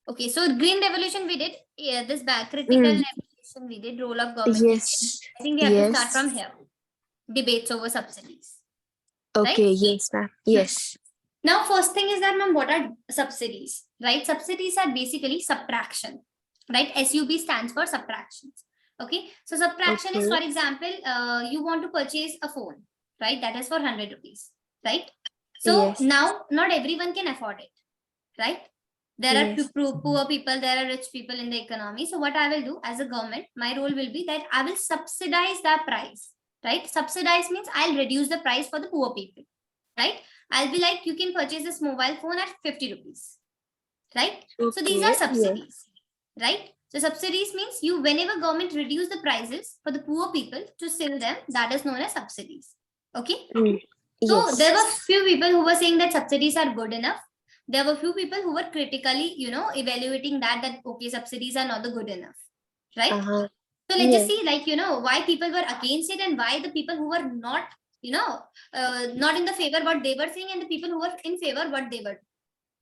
Okay, so green revolution we did. Yeah, this back critical revolution we did. Role of government. Yes. I think we have to start from here. Debates over subsidies. Okay. Right? Yes, ma'am. Yes. Now, first thing is that, ma'am, what are subsidies? Right? Subsidies are basically subtraction. Right? SUB stands for subtractions. Okay. So subtraction is, Okay. for example, you want to purchase a phone. Right? That is for 100 rupees. Right? So Yes. now not everyone can afford it. Right? There are Yes. poor people, there are rich people in the economy. So what I will do as a government, my role will be that I will subsidize the price. Right? Subsidize means I'll reduce the price for the poor people. Right? I'll be like, you can purchase this mobile phone at 50 rupees. Right? So these are Okay. Yes. subsidies. Right? So subsidies means you, whenever government reduce the prices for the poor people to sell them, that is known as subsidies. Okay? So there were Yes. few people who were saying that subsidies are good enough. There were few people who were critically, evaluating that okay, subsidies are not the good enough, right? Uh-huh. So let's just Yes. see, like, why people were against it and why the people who were not, not in the favor what they were saying, and the people who were in favor what they were.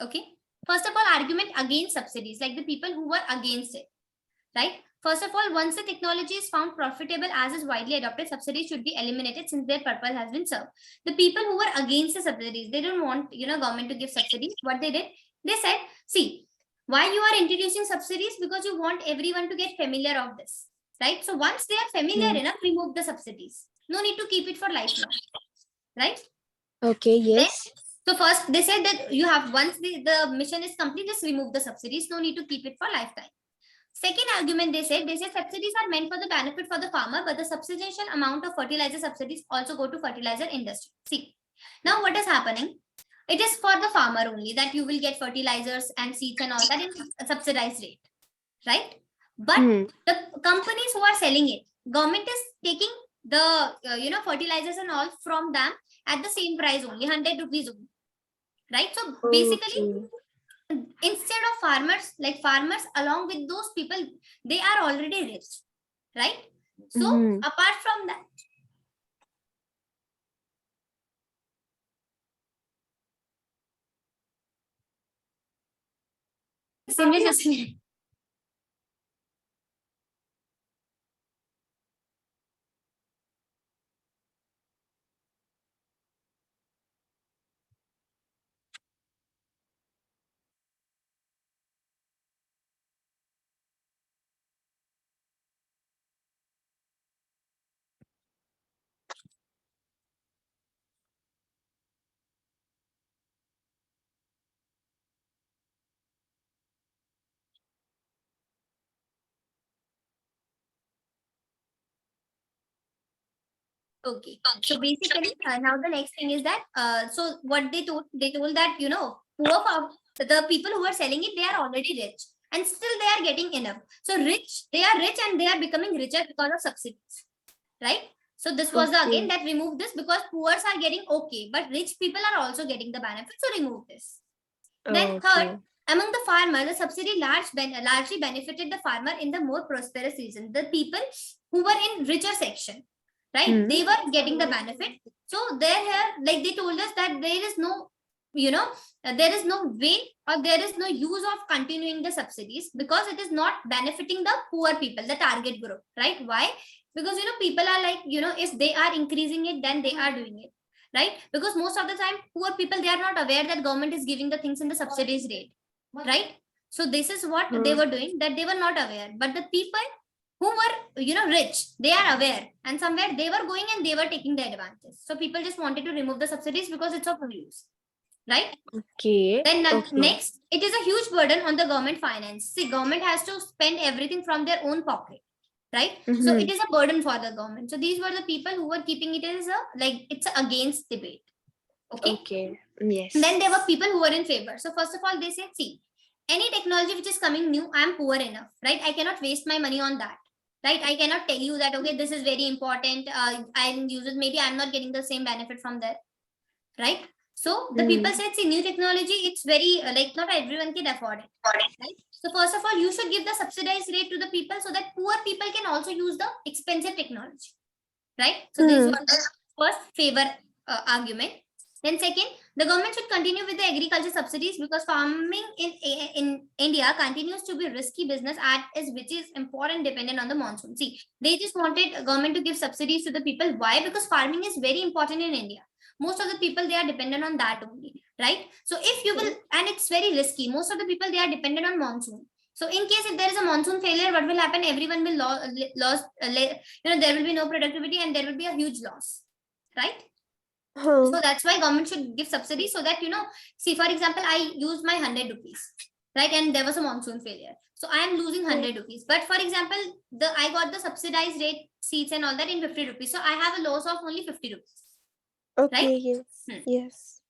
Okay. First of all, argument against subsidies, like the people who were against it, right? First of all, once the technology is found profitable as is widely adopted, subsidies should be eliminated since their purpose has been served. The people who were against the subsidies, they don't want, government to give subsidies. What they did, they said, see, why you are introducing subsidies? Because you want everyone to get familiar of this, right? So once they are familiar enough, remove the subsidies. No need to keep it for lifelong, right? Okay. Then, Yes. so first they said that you have, once the mission is complete, just remove the subsidies. No need to keep it for lifetime. Second argument, they said subsidies are meant for the benefit for the farmer, but the substantial amount of fertilizer subsidies also go to fertilizer industry. See, now what is happening? It is for the farmer only that you will get fertilizers and seeds and all that in a subsidized rate, right? But the companies who are selling it, government is taking the fertilizers and all from them at the same price only, 100 rupees only, right? So basically, Okay. instead of farmers, like farmers along with those people, they are already rich, right? So apart from that, okay, so basically now the next thing is that so what they told that the people who are selling it, they are already rich and still they are getting enough. So they are rich and they are becoming richer because of subsidies, right? So this was the again that remove this, because poor are getting okay, but rich people are also getting the benefit, so remove this. Then third, among the farmer, the subsidy largely benefited the farmer in the more prosperous region. The people who were in richer section, right? They were getting the benefit. So there here, like they told us that there is no, there is no way or there is no use of continuing the subsidies because it is not benefiting the poor people, the target group, right? Why? Because people are like, if they are increasing it, then they are doing it, right? Because most of the time poor people, they are not aware that government is giving the things in the subsidies rate, right? So this is what they were doing, that they were not aware, but the people who were rich, they are aware, and somewhere they were going and they were taking the advantage. So people just wanted to remove the subsidies because it's of no use, right? Okay. Then Okay. next, it is a huge burden on the government finance. See, government has to spend everything from their own pocket, right? So it is a burden for the government. So these were the people who were keeping it as it's against debate. Okay. Okay. Yes. And then there were people who were in favor. So first of all, they said, see, any technology which is coming new, I'm poor enough, right? I cannot waste my money on that, right? I cannot tell you that, okay, this is very important. I'll use it. Maybe I'm not getting the same benefit from there, right? So the people said, see, new technology, it's very, not everyone can afford it, right? So first of all, you should give the subsidized rate to the people so that poor people can also use the expensive technology, right? So this was the first favor argument. Then second, the government should continue with the agriculture subsidies because farming in India continues to be risky business which is important dependent on the monsoon. See, they just wanted government to give subsidies to the people. Why? Because farming is very important in India. Most of the people, they are dependent on that only, right? So if you will, and it's very risky. Most of the people, they are dependent on monsoon. So in case if there is a monsoon failure, what will happen? Everyone will lose, there will be no productivity and there will be a huge loss, right? Huh. So that's why government should give subsidy so that, see, for example, I used my 100 rupees, right? And there was a monsoon failure. So I am losing 100 rupees. But for example, I got the subsidized rate seeds and all that in 50 rupees. So I have a loss of only 50 rupees, Okay, right? yes. Yes.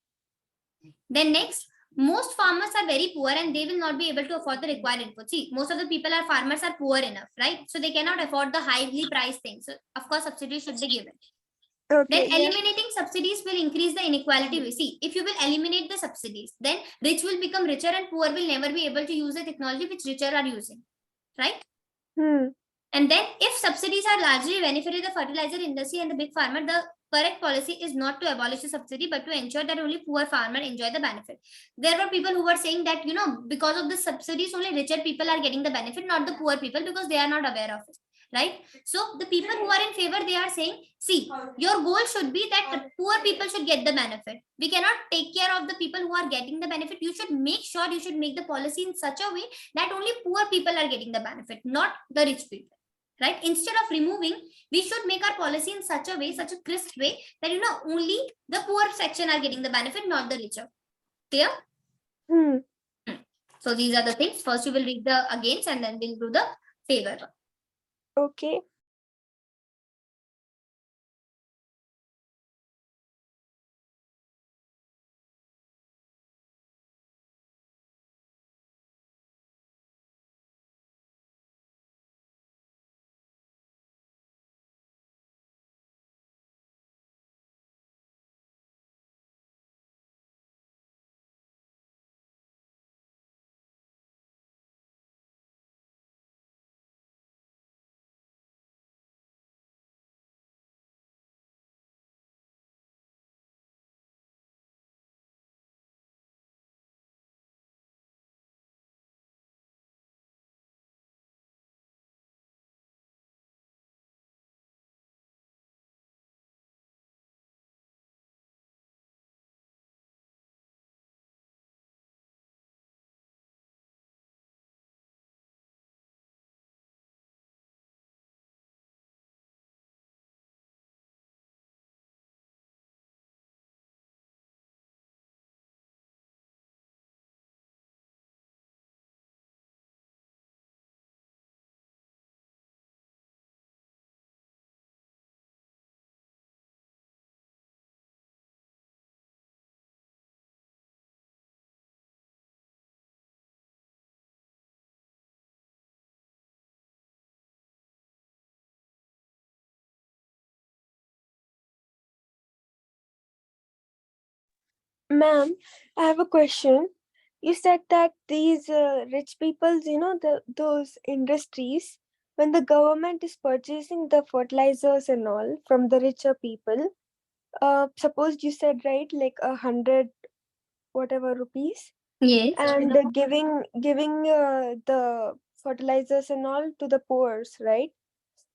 Then next, most farmers are very poor and they will not be able to afford the required input. See, most of the farmers are poor enough, right? So they cannot afford the highly priced things. So of course, subsidies should be given. Then Okay, yes. eliminating subsidies will increase the inequality. We see, if you will eliminate the subsidies, then rich will become richer and poor will never be able to use the technology which richer are using, right? And then if subsidies are largely benefited the fertilizer industry and the big farmer, the correct policy is not to abolish the subsidy, but to ensure that only poor farmer enjoy the benefit. There were people who were saying that, because of the subsidies, only richer people are getting the benefit, not the poor people, because they are not aware of it, right? So the people who are in favor, they are saying, see, your goal should be that the poor people should get the benefit. We cannot take care of the people who are getting the benefit. You should make sure, you should make the policy in such a way that only poor people are getting the benefit, not the rich people, right? Instead of removing, we should make our policy in such a way, such a crisp way that, only the poor section are getting the benefit, not the richer. Clear? So these are the things. First you will read the against and then we'll do the favor. Okay. Ma'am, I have a question. You said that these rich peoples, those industries, when the government is purchasing the fertilizers and all from the richer people, suppose you said, right, like 100 whatever rupees, Yes. and giving the fertilizers and all to the poors, right?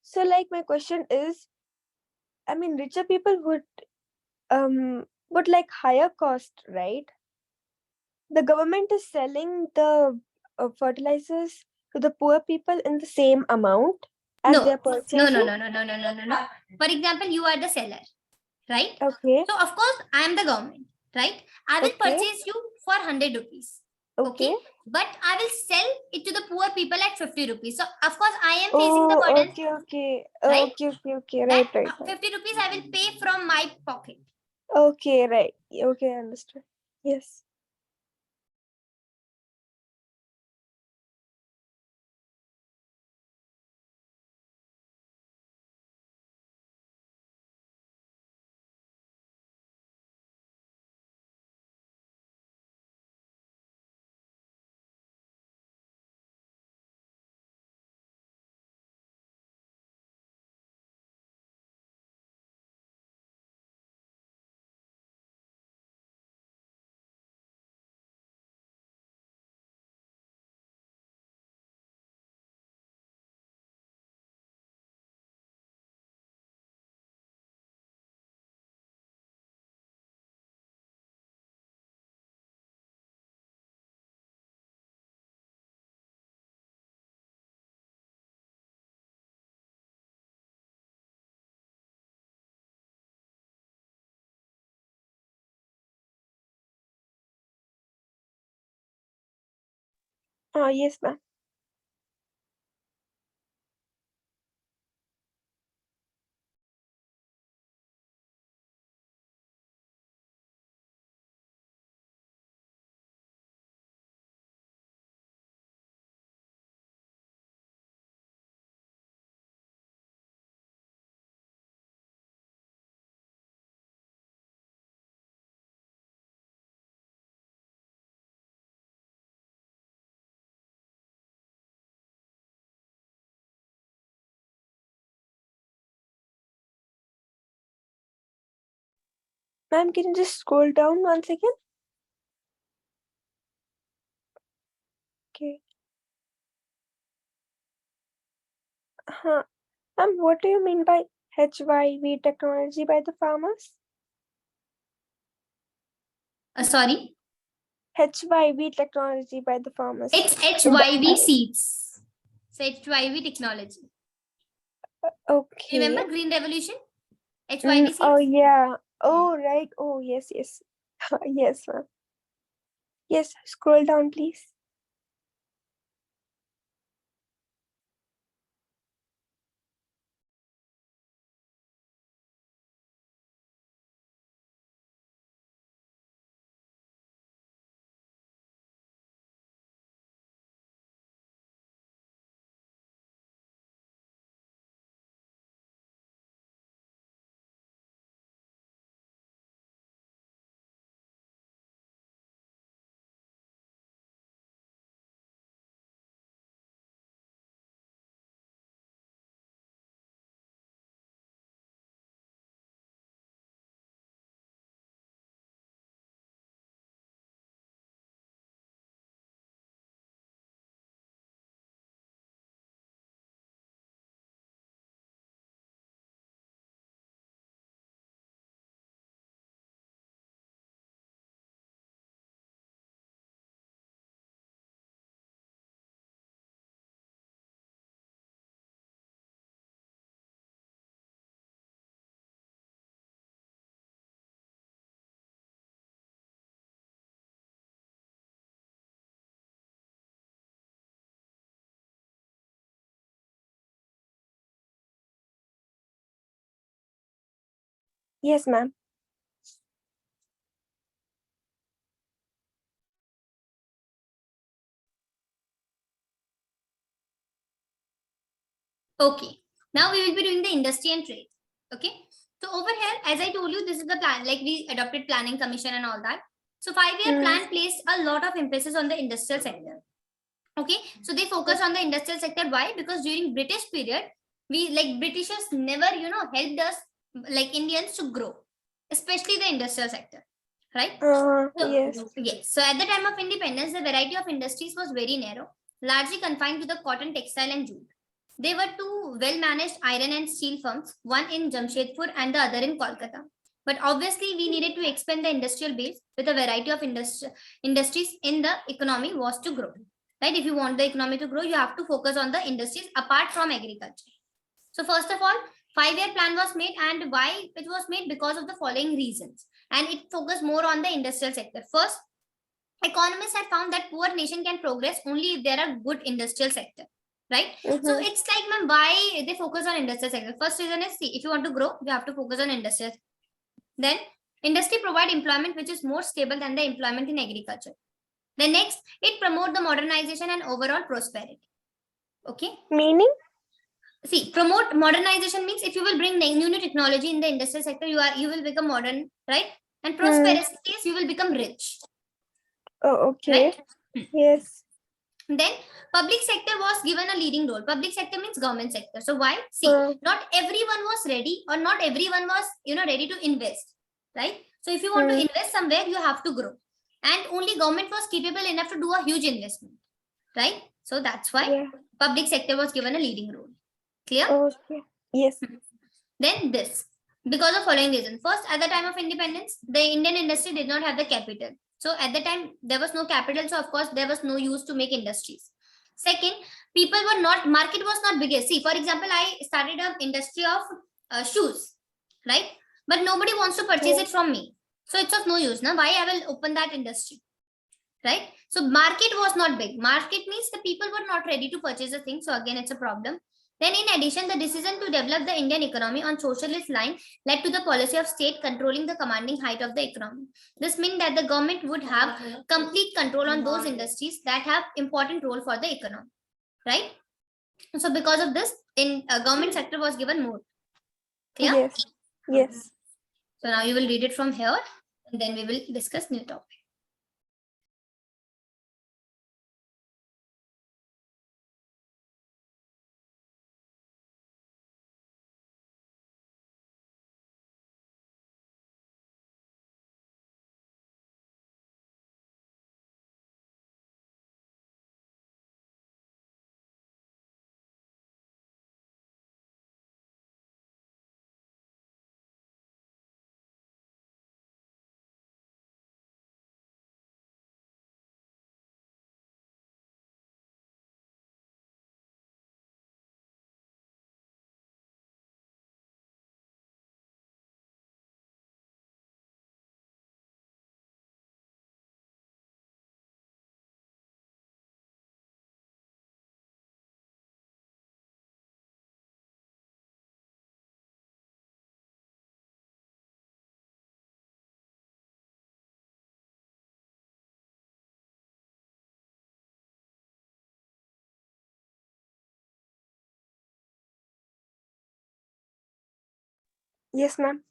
So, like, my question is, I mean, richer people would like higher cost, right? The government is selling the fertilizers to the poor people in the same amount as No, they are no, no, purchasing. no, no, no, no, no, no, no. For example, you are the seller, right? Okay, So of course, I am the government, right? I will okay, purchase you for 100 rupees. Okay. okay. But I will sell it to the poor people at 50 rupees. So of course, I am facing the Oh, burden, okay, okay, right? okay, okay, okay. That Right, right, right. 50 rupees I will pay from my pocket. Okay, right. Okay, I understood. Yes. Yes, ma'am. Ma'am, can you just scroll down once again? Okay. What do you mean by HYV technology by the farmers? Sorry, HYV technology by the farmers. it's HYV seeds. So HYV technology. Okay. Remember Green Revolution? HYV Oh, seeds? yeah. Oh, right. Oh, yes, yes. Yes, ma'am. Yes, scroll down, please. Yes, ma'am. Okay. Now we will be doing the industry and trade. Okay. So over here, as I told you, this is the plan. Like we adopted planning commission and all that. So 5-year Mm. plan placed a lot of emphasis on the industrial sector. Okay. So they focus on the industrial sector. Why? Because during British period, we like Britishers never, helped us like Indians to grow, especially the industrial sector. Right? Yes. Yes. So at the time of independence, the variety of industries was very narrow, largely confined to the cotton, textile, and jute. There were two well-managed iron and steel firms, one in Jamshedpur and the other in Kolkata. But obviously, we needed to expand the industrial base with a variety of industries in the economy was to grow. Right? If you want the economy to grow, you have to focus on the industries apart from agriculture. So first of all, 5-year plan was made, and why it was made? Because of the following reasons, and it focused more on the industrial sector. First, economists have found that poor nation can progress only if there are good industrial sector, right? So it's like, ma'am, why they focus on industrial sector? First reason is, see, if you want to grow, you have to focus on industrial. Then industry provide employment which is more stable than the employment in agriculture. The next, it promote the modernization and overall prosperity. Okay. Meaning? See, promote modernization means if you will bring new technology in the industrial sector, you will become modern, right? And prosperity is you will become rich. Oh, okay. Right? Yes. Then public sector was given a leading role. Public sector means government sector. So why? See, not everyone was ready, or not everyone was ready to invest, right? So if you want to invest somewhere, you have to grow, and only government was capable enough to do a huge investment, right? So that's why public sector was given a leading role. Clear? Okay. Yes. Then this, because of following reason. First, at the time of independence, the Indian industry did not have the capital. So at the time, there was no capital. So of course, there was no use to make industries. Second, people were not, market was not biggest. See, for example, I started an industry of shoes, right? But nobody wants to purchase it from me. So it's of no use. Now, why I will open that industry, right? So market was not big. Market means the people were not ready to purchase the thing. So again, it's a problem. Then in addition, the decision to develop the Indian economy on socialist line led to the policy of state controlling the commanding height of the economy. This means that the government would have complete control on those industries that have important role for the economy, right? So because of this, in government sector was given more. Yeah. Yes. Yes. So now you will read it from here, and then we will discuss new topic. Yes, ma'am.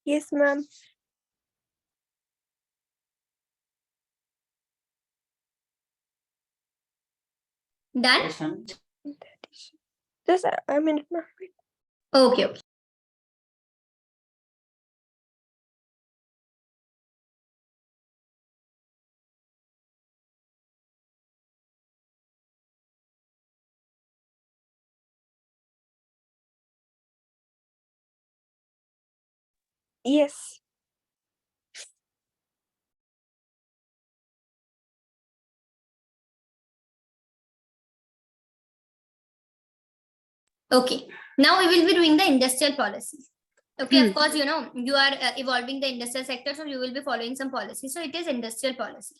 Yes, ma'am. Done. Just a minute, ma'am. Okay. Okay. Yes. Okay. Now we will be doing the industrial policy. Okay, of course, you know, you are evolving the industrial sector, so you will be following some policy. So it is industrial policy.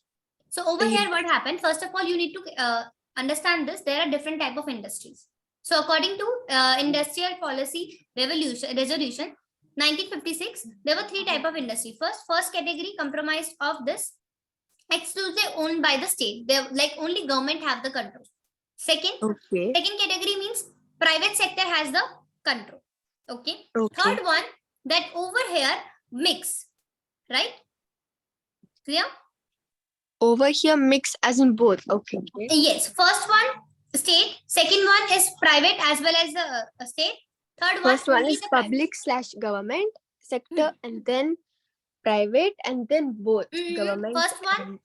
So over here, what happened? First of all, you need to understand this. There are different type of industries. So according to industrial policy resolution 1956, there were three type of industry. First category comprised of this exclusively owned by the state. They like only government have the control. Second, Okay. second category means private sector has the control. Okay. Okay. Third one, that over here mix, right? Clear? Over here, mix as in both. Okay. Yes. First one state. Second one is private as well as the state. Third one First one only is the private. public/government sector, and then private, and then both government First one and.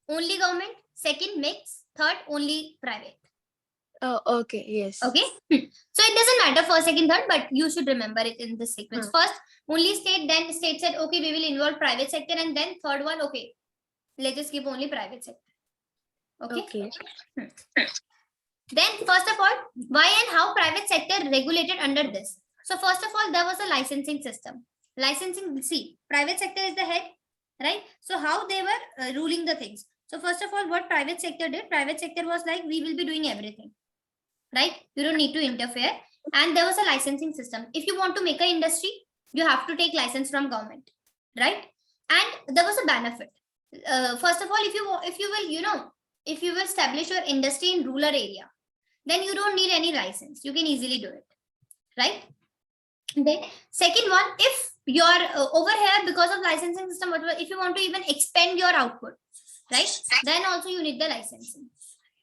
only government. Second mix. Third only private. Oh, okay. Yes. Okay. So it doesn't matter first, second, third, but you should remember it in this sequence. First, only state, then state said, okay, we will involve private sector, and then third one, okay, let's just give only private sector. Okay. Then, first of all, why and how private sector regulated under this? So, first of all, there was a licensing system. Licensing, see, private sector is the head, right? So, how they were ruling the things. So, first of all, what private sector did? Private sector was like, we will be doing everything, right? You don't need to interfere. And there was a licensing system. If you want to make an industry, you have to take license from government, right? And there was a benefit. First of all, if you will, if you will establish your industry in rural area, then you don't need any license. You can easily do it, right? Then second one, if you're over here because of licensing system, whatever, if you want to even expand your output, right? Then also you need the licensing.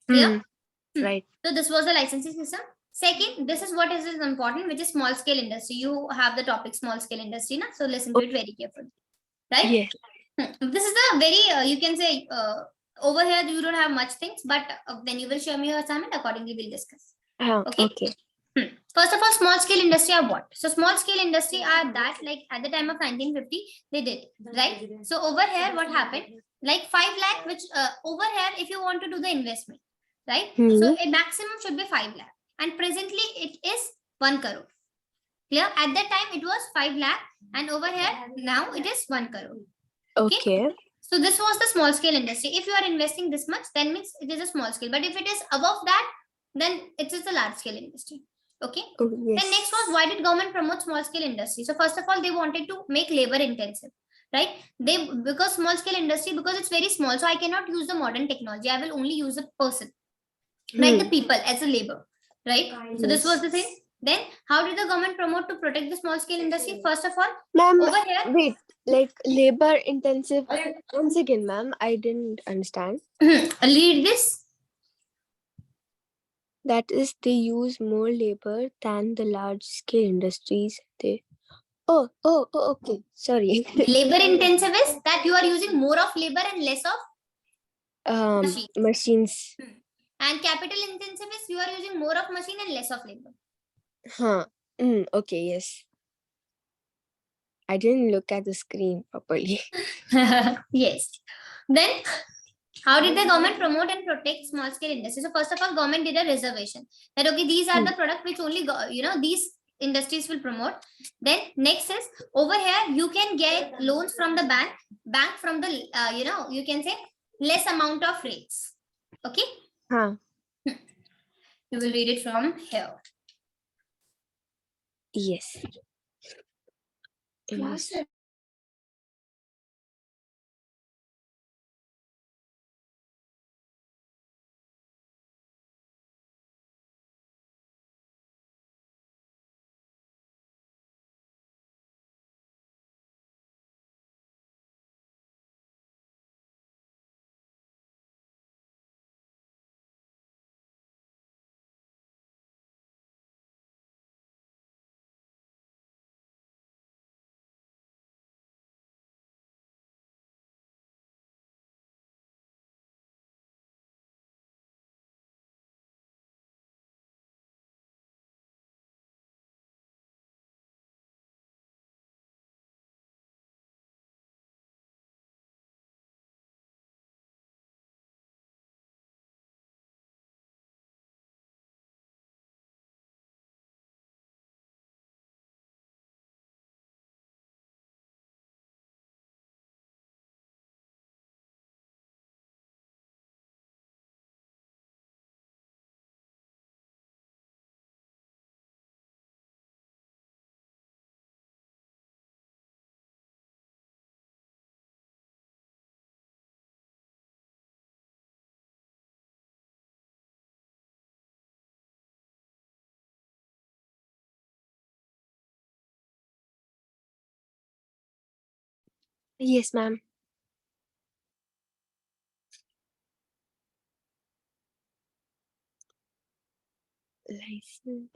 Clear? Right. So this was the licensing system. Second, this is what is important, which is small scale industry. You have the topic small scale industry, na? So listen to it very carefully, right? Yes. This is a very, you can say, over here you don't have much things, but when you will show me your assignment, accordingly we'll discuss. Okay. First of all, small scale industry are what? So small scale industry are that, like at the time of 1950, they did, right? So over here, what happened? Like 5 lakh, which over here, if you want to do the investment, right? So a maximum should be 5 lakh, and presently it is 1 crore. Clear? At that time it was 5 lakh, and over here now it is 1 crore. Okay. So this was the small scale industry. If you are investing this much, then means it is a small scale. But if it is above that, then it is a large scale industry. Okay. Then next was, why did government promote small scale industry? So first of all, they wanted to make labor intensive, right? Because small scale industry, because it's very small, so I cannot use the modern technology. I will only use a person, like the people as a labor, right? So this was the thing. Then how did the government promote to protect the small scale industry? First of all, Ma'am, over here, wait, like labor intensive. Once again, ma'am, I didn't understand. Read this. That is, they use more labor than the large scale industries. They. Oh, okay. Sorry. Labor intensive is that you are using more of labor and less of machine. Machines. And capital intensive is you are using more of machine and less of labor. Huh. Okay, yes. I didn't look at the screen properly. Yes. Then, how did the government promote and protect small scale industry? So first of all, government did a reservation that okay, these are the products which only these industries will promote. Then next is over here you can get loans from the bank from the you can say less amount of rates. Okay. Huh. You will read it from here. Yes. Yes. Yes, ma'am. License.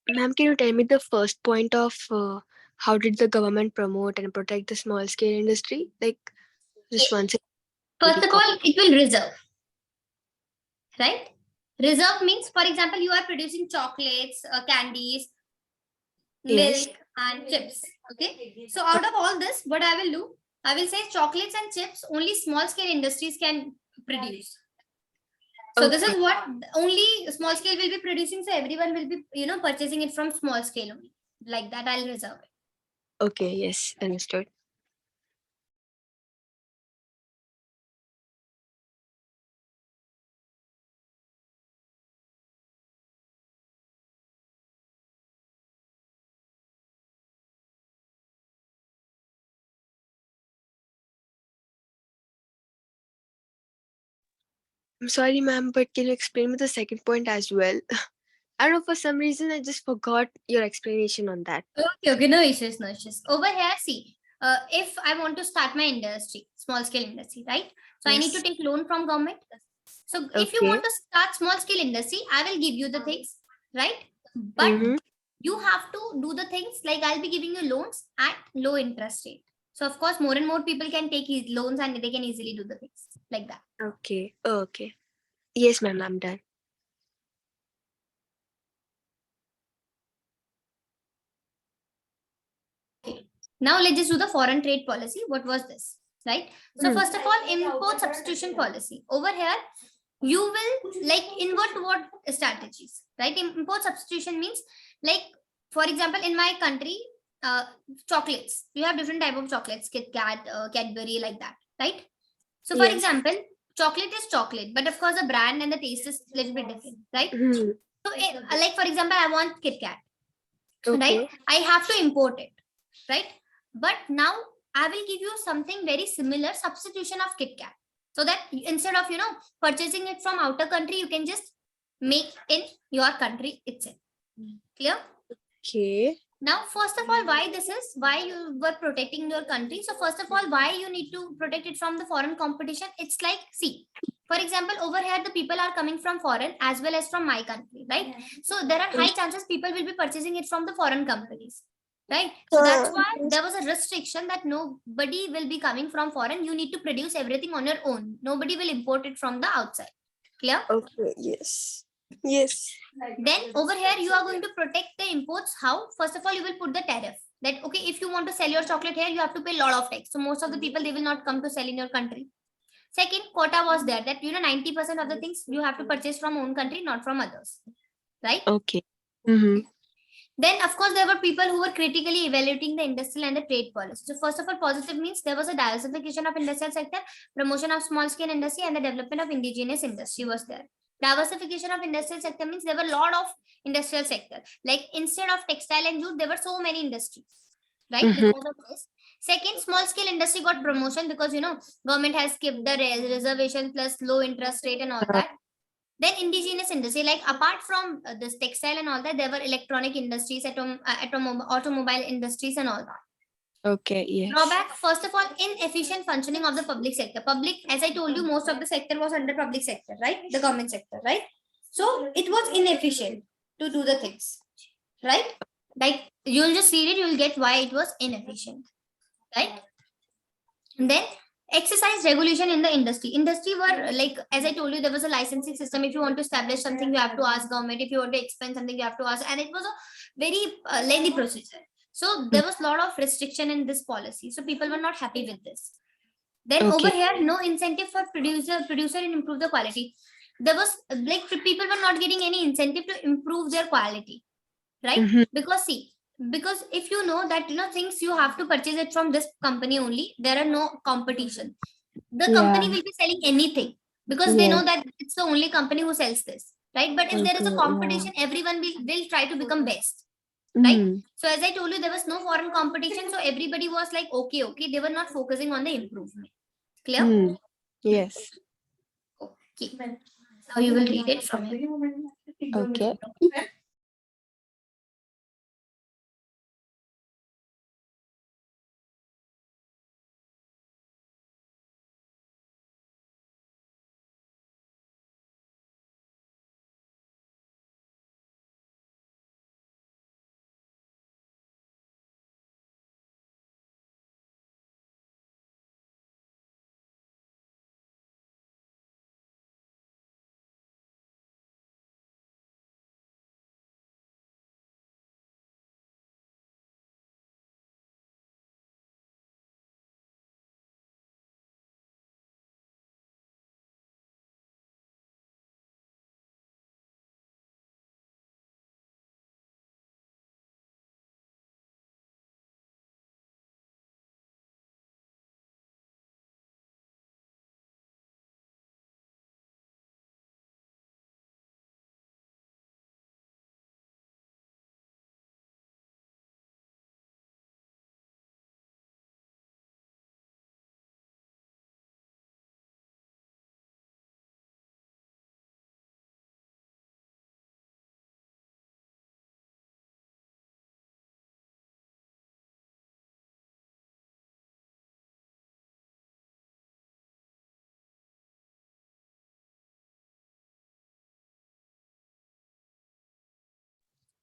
Ma'am, can you tell me the first point of how did the government promote and protect the small scale industry? Like, just once I First of recall. all, it will reserve, right? Reserve means, for example, you are producing chocolates, candies, Yes. milk, and chips. Okay. So out of all this, what I will do, I will say chocolates and chips only small scale industries can produce. So this Okay. is what only small scale will be producing. So everyone will be, purchasing it from small scale only. Like that, I'll reserve it. Okay. Yes. Understood. I'm sorry, ma'am, but can you explain me the second point as well? I don't know, for some reason, I just forgot your explanation on that. Okay, okay, no issues, no issues. Over here, see, if I want to start my industry, small scale industry, right? So I need to Yes. take loan from government. So if you Okay. want to start small scale industry, I will give you the things, right? But Mm-hmm. you have to do the things like I'll be giving you loans at low interest rate. So of course, more and more people can take loans and they can easily do the things like that. Okay. Okay. Yes, ma'am, I'm done. Okay. Now let's just do the foreign trade policy. What was this? Right. So Mm. first of all, import substitution policy. Over here, you will like invert what strategies, right? Import substitution means like, for example, in my country, chocolates. You have different type of chocolates, Kit Kat, Cadbury, like that, right? So for Yes. example, chocolate is chocolate, but of course the brand and the taste is a little bit different, right? Hmm. So like for example, I want Kit Kat, right? Okay. I have to import it, right? But now I will give you something very similar substitution of Kit Kat. So that instead of purchasing it from outer country, you can just make in your country itself. Clear? Okay. Now, first of all, why this is why you were protecting your country. So, first of all, why you need to protect it from the foreign competition? It's like, see, for example, over here the people are coming from foreign as well as from my country, right? So there are high chances people will be purchasing it from the foreign companies, right? So that's why there was a restriction that nobody will be coming from foreign. You need to produce everything on your own. Nobody will import it from the outside. Clear? Okay. Yes. Yes. Then over here you are going to protect the imports. How? First of all, you will put the tariff that okay, if you want to sell your chocolate here, you have to pay a lot of tax. So most of the people they will not come to sell in your country. Second, quota was there that 90% of the things you have to purchase from own country, not from others, right? Okay. Mm-hmm. Then, of course, there were people who were critically evaluating the industrial and the trade policy. So, first of all, positive means there was a diversification of industrial sector, promotion of small scale industry, and the development of indigenous industry was there. Diversification of industrial sector means there were a lot of industrial sector. Like instead of textile and jute, there were so many industries, right? Mm-hmm. Because of this. Second, small scale industry got promotion because government has kept the reservation plus low interest rate and all Uh, that. Then indigenous industry, like apart from this textile and all that, there were electronic industries, automobile industries and all that. okay, yes. Drawback, first of all, inefficient functioning of the public sector. Public, as I told you, most of the sector was under public sector, right? The government sector, right? So it was inefficient to do the things, right? Like you'll just read it, you'll get why it was inefficient, right? And then exercise regulation in the industry. Industry were like, as I told you, there was a licensing system. If you want to establish something, you have to ask government. If you want to expand something, you have to ask, and it was a very lengthy procedure. So Mm, there was a lot of restriction in this policy. So people were not happy with this. Then over okay. here, no incentive for producer and improve the quality. There was like people were not getting any incentive to improve their quality, right? Mm-hmm. Because see, because if you know that things you have to purchase it from this company only, there are no competition. The company Yeah. will be selling anything because they Yes. know that it's the only company who sells this, right? But if there is a Okay. Yeah. competition, everyone will try to become best, right? Mm. So as I told you, there was no foreign competition, so everybody was like okay, they were not focusing on the improvement. Clear? Mm. Yes. Okay, now you will read it from here. Okay.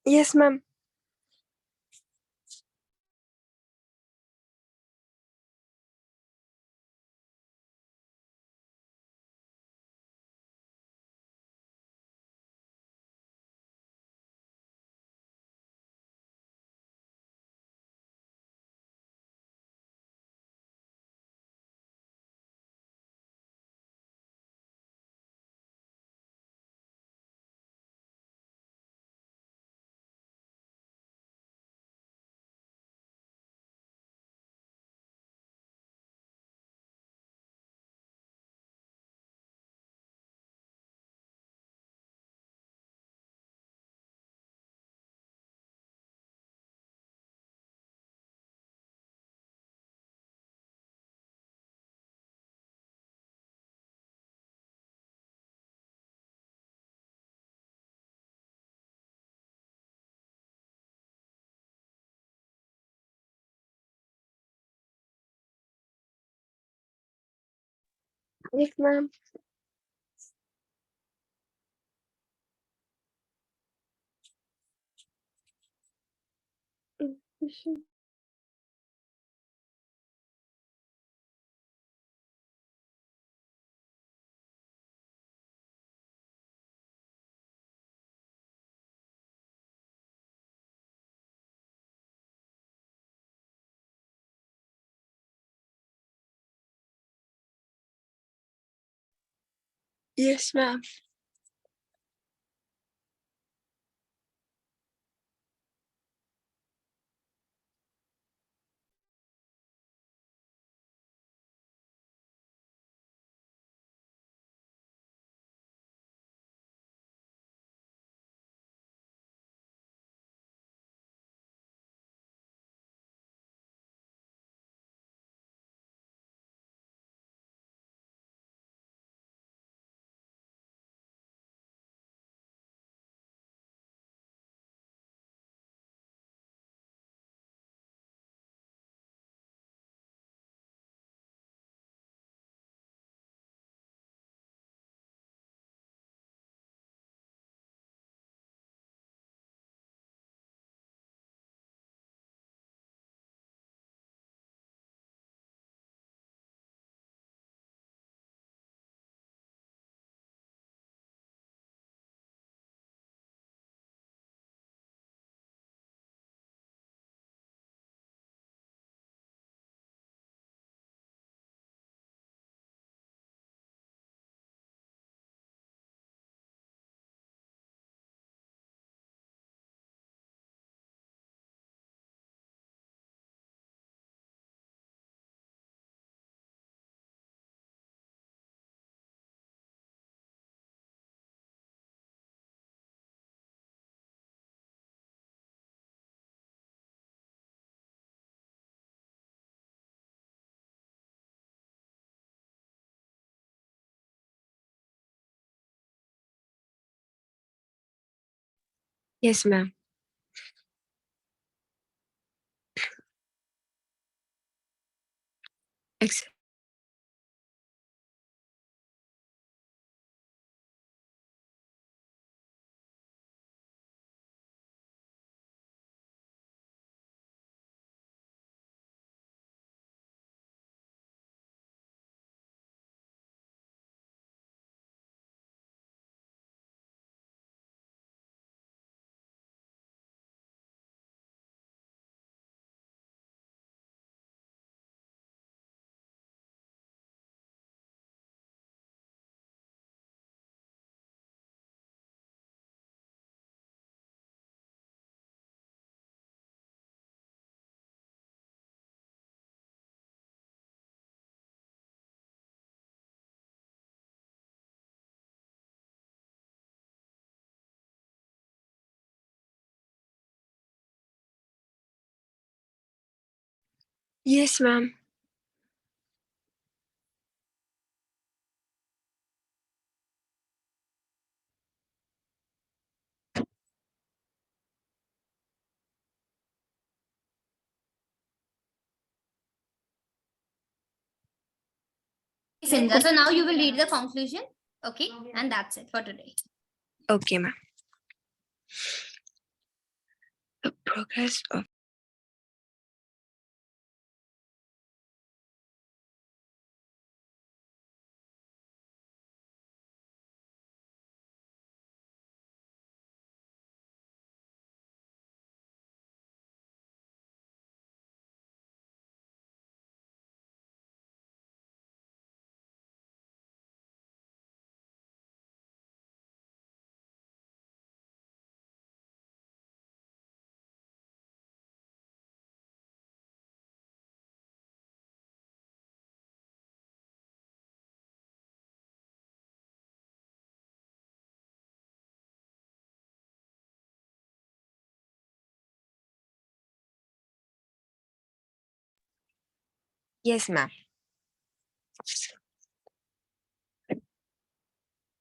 Yes, ma'am. Yes, ma'am. Mm. Yes, ma'am. Yes, ma'am. Ex- Yes, ma'am. Shimza. So now you will read the conclusion. Okay. And that's it for today. Okay, ma'am. The progress of Yes, ma'am.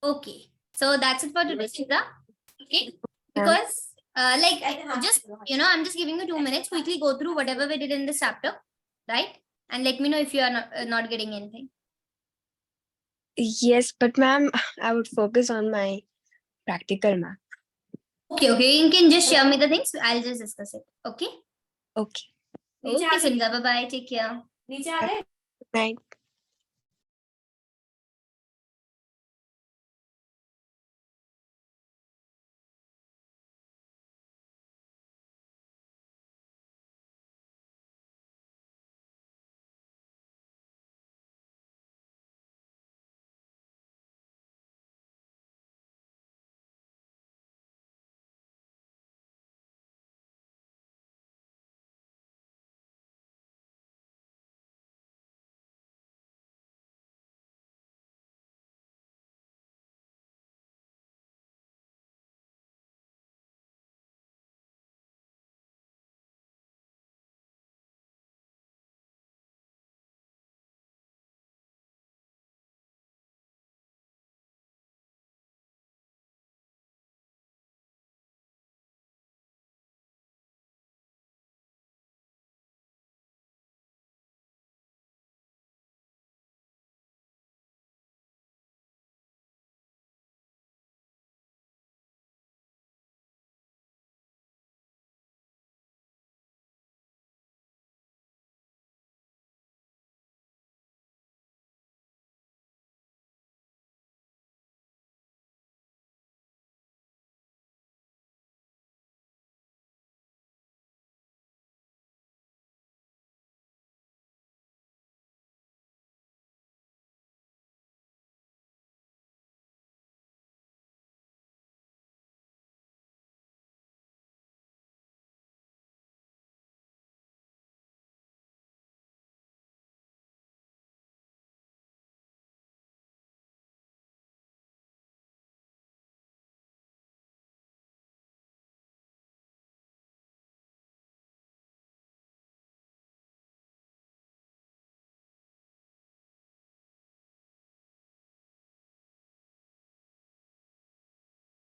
Okay. So that's it for today, Shimza. Okay. Because just I'm just giving you 2 minutes. Quickly go through whatever we did in this chapter, right? And let me know if you are not getting anything. Yes, but ma'am, I would focus on my practical, ma'am. Okay. You can just share me the things. I'll just discuss it. Okay. Okay. Okay, Shimza. Bye bye. Take care. Good night.